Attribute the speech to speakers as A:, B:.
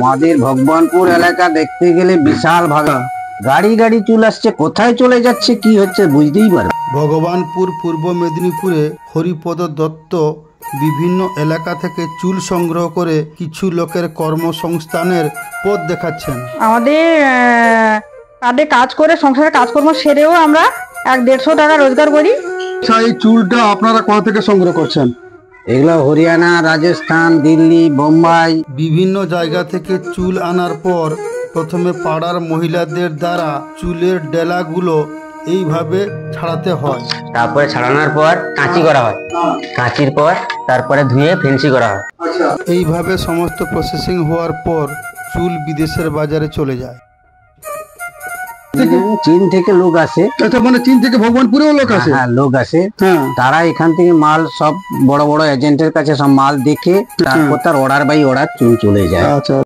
A: আমাদের ভগবানপুর এলাকা দেখতে গেলে বিশাল ভাগা গাড়ি গাড়ি চুল আসছে, কোথায় চলে যাচ্ছে কি হচ্ছে বুঝতেই পারবে।
B: ভগবানপুর পূর্ব মেদিনীপুরে হরিপদ দত্ত বিভিন্ন এলাকা থেকে চুল সংগ্রহ করে কিছু লোকের কর্মসংস্থানের পথ দেখাচ্ছেন।
C: আমাদের কার্ডে কাজ করে সংসারে কাজকর্ম সেরেও আমরা 100-150 টাকা রোজগার করি।
D: এই চুলটা আপনারা কোথা থেকে সংগ্রহ করছেন?
A: এগুলো হরিয়ানা, রাজস্থান, দিল্লি, বোম্বাই
B: বিভিন্ন জায়গা থেকে চুল আনার পর প্রথমে পাড়ার মহিলাদের দ্বারা চুলের ডেলাগুলো এইভাবে ছাড়াতে হয়।
E: তারপরে ছাড়ানোর পর কাঁচি করা হয়, কাঁচির পর তারপরে ধুয়ে ফেন্সি করা হয়।
B: এইভাবে সমস্ত প্রসেসিং হওয়ার পর চুল বিদেশের বাজারে চলে যায়।
A: চীন থেকে লোক আসে।
D: আচ্ছা, মানে চীন থেকে ভগবানপুরেও লোক আসে?
A: হ্যাঁ, লোক আসে।
D: হ্যাঁ,
A: তারা এখান থেকে মাল সব বড় বড় এজেন্টের কাছে সব মাল দেখে তারপর তার অর্ডার বাই অর্ডার চুল চলে যায়।
D: আচ্ছা।